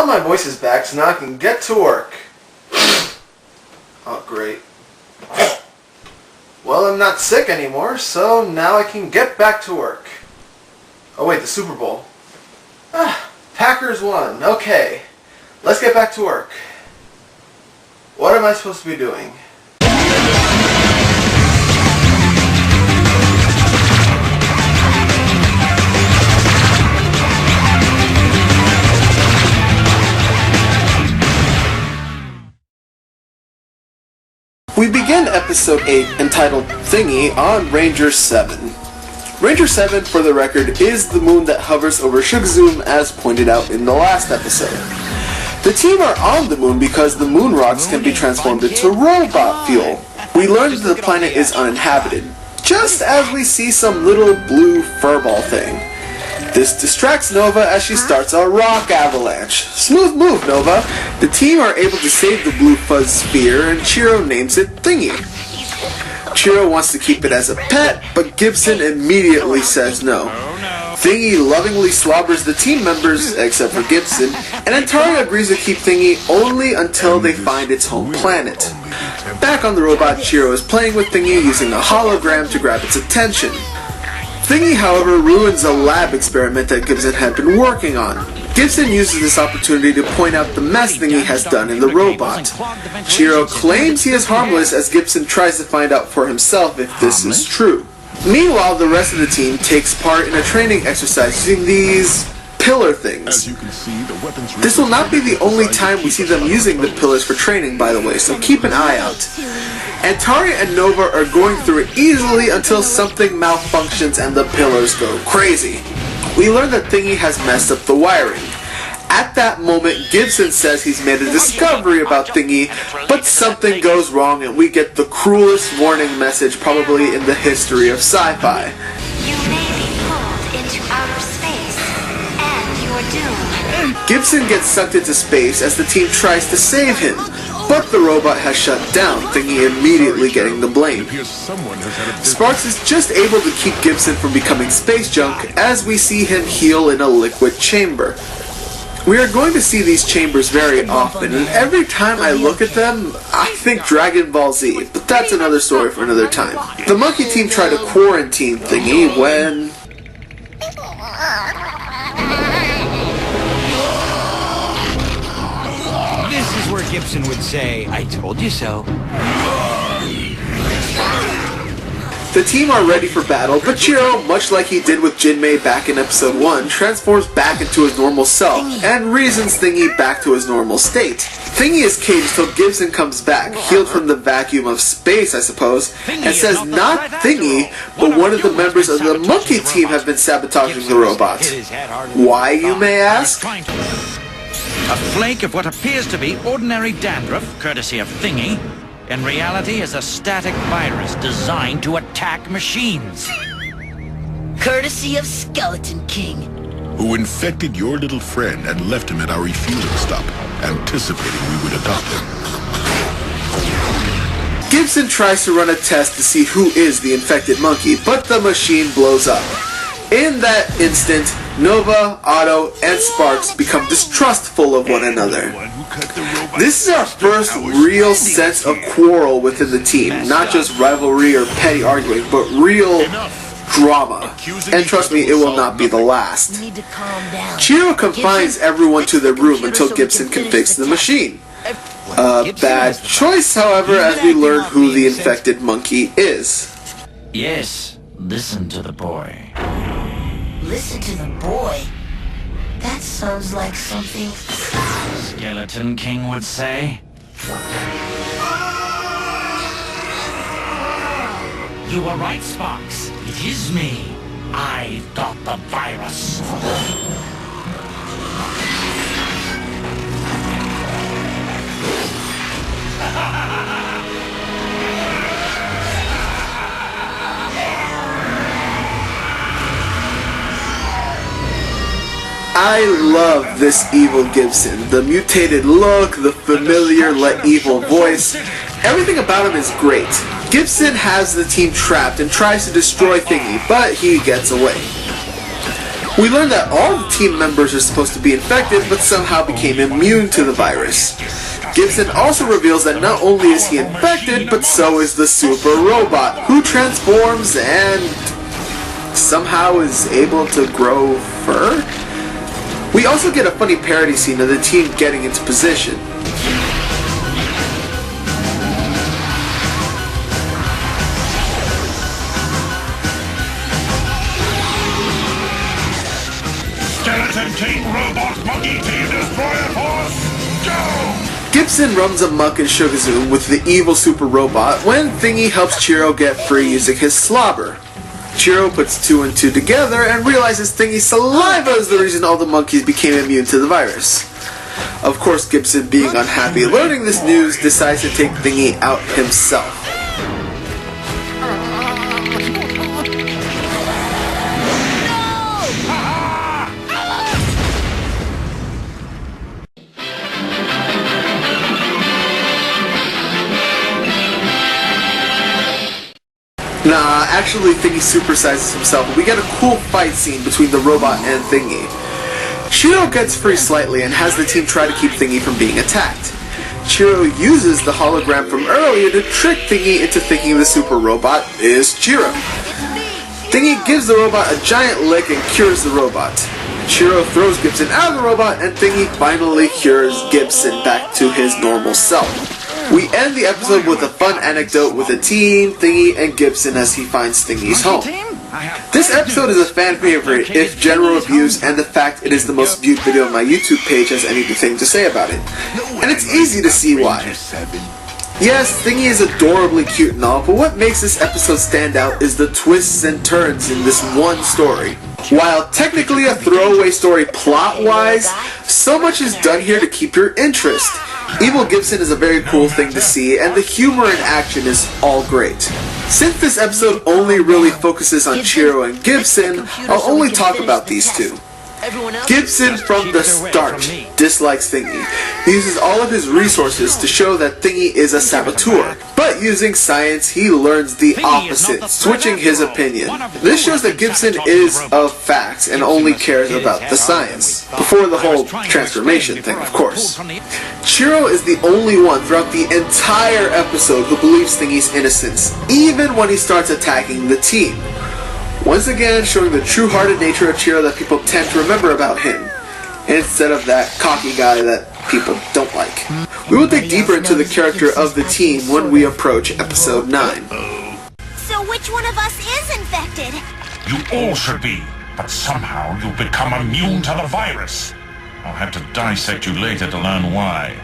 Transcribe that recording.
Well, my voice is back, so now I can get to work. Oh, great. Well, I'm not sick anymore, so now I can get back to work. Oh wait, the Super Bowl. Packers won. Okay, let's get back to work. What am I supposed to be doing? We begin episode 8 entitled Thingy on Ranger 7. Ranger 7, for the record, is the moon that hovers over Shugzoom as pointed out in the last episode. The team are on the moon because the moon rocks can be transformed into robot fuel. We learn that the planet is uninhabited, just as we see some little blue furball thing. This distracts Nova as she starts a rock avalanche. Smooth move, Nova! The team are able to save the blue fuzz sphere and Chiro names it Thingy. Chiro wants to keep it as a pet, but Gibson immediately says no. Thingy lovingly slobbers the team members, except for Gibson, and Antaria agrees to keep Thingy only until they find its home planet. Back on the robot, Chiro is playing with Thingy using a hologram to grab its attention. Thingy, however, ruins a lab experiment that Gibson had been working on. Gibson uses this opportunity to point out the mess Thingy has done in the robot. Chiro claims he is harmless as Gibson tries to find out for himself if this is true. Meanwhile, the rest of the team takes part in a training exercise using these pillar things. This will not be the only time we see them using the pillars for training, by the way, so keep an eye out. Antaria and Nova are going through it easily until something malfunctions and the pillars go crazy. We learn that Thingy has messed up the wiring. At that moment, Gibson says he's made a discovery about Thingy, but something goes wrong and we get the cruelest warning message probably in the history of sci-fi. You may be pulled into outer space, and you're doomed. Gibson gets sucked into space as the team tries to save him, but the robot has shut down, Thingy immediately getting the blame. Sparks is just able to keep Gibson from becoming space junk as we see him heal in a liquid chamber. We are going to see these chambers very often, and every time I look at them, I think Dragon Ball Z, but that's another story for another time. The monkey team tried to quarantine Thingy when... This is where Gibson would say, "I told you so." The team are ready for battle, but Chiro, much like he did with Jinmei back in episode 1, transforms back into his normal self and reasons Thingy back to his normal state. Thingy is caged till Gibson comes back, healed from the vacuum of space, I suppose, and says not Thingy, but one of the members of the monkey team have been sabotaging the robot. Why, you may ask? A flake of what appears to be ordinary dandruff, courtesy of Thingy, in reality is a static virus designed to attack machines. Courtesy of Skeleton King, who infected your little friend and left him at our refueling stop, anticipating we would adopt him. Gibson tries to run a test to see who is the infected monkey, but the machine blows up. In that instant, Nova, Otto, and Sparks become distrustful of one another. This is our first real sense of quarrel within the team, not just rivalry or petty arguing, but real drama. And trust me, it will not be the last. Chiro confines everyone to their room until Gibson can fix the machine. A bad choice, however, as we learn who the infected monkey is. Yes, listen to the boy. Listen to the boy? That sounds like something Skeleton King would say. You were right, Sparks. It is me. I got the virus. I love this evil Gibson. The mutated look, the familiar let evil voice, everything about him is great. Gibson has the team trapped and tries to destroy Thingy, but he gets away. We learn that all the team members are supposed to be infected, but somehow became immune to the virus. Gibson also reveals that not only is he infected, but so is the super robot, who transforms and somehow is able to grow fur? We also get a funny parody scene of the team getting into position. Skeleton King Robot Monkey Team Destroyer Force, go! Gibson runs amok in Shugazoom with the evil super robot when Thingy helps Chiro get free using his slobber. Chiro puts 2 and 2 together and realizes Thingy's saliva is the reason all the monkeys became immune to the virus. Of course, Gibson, being unhappy learning this news, decides to take Thingy out himself. Nah, actually Thingy supersizes himself, and we get a cool fight scene between the robot and Thingy. Chiro gets free slightly and has the team try to keep Thingy from being attacked. Chiro uses the hologram from earlier to trick Thingy into thinking the super robot is Chiro. Thingy gives the robot a giant lick and cures the robot. Chiro throws Gibson out of the robot, and Thingy finally cures Gibson back to his normal self. We end the episode with a fun anecdote with the team, Thingy, and Gibson as he finds Thingy's home. This episode is a fan favorite if general reviews and the fact it is the most viewed video on my YouTube page has anything to say about it. And it's easy to see why. Yes, Thingy is adorably cute and all, but what makes this episode stand out is the twists and turns in this one story. While technically a throwaway story plot-wise, so much is done here to keep your interest. Evil Gibson is a very cool thing to see, and the humor and action is all great. Since this episode only really focuses on Chiro and Gibson, I'll only talk about these two. Gibson from the start dislikes Thingy. He uses all of his resources to show that Thingy is a saboteur, but using science he learns the opposite, switching his opinion. This shows that Gibson is of facts and only cares about the science, before the whole transformation thing, of course. Chiro is the only one throughout the entire episode who believes Thingy's innocence, even when he starts attacking the team. Once again, showing the true-hearted nature of Chiro that people tend to remember about him, instead of that cocky guy that people don't like. We will dig deeper into the character of the team when we approach episode 9. So which one of us is infected? You all should be, but somehow you've become immune to the virus. I'll have to dissect you later to learn why.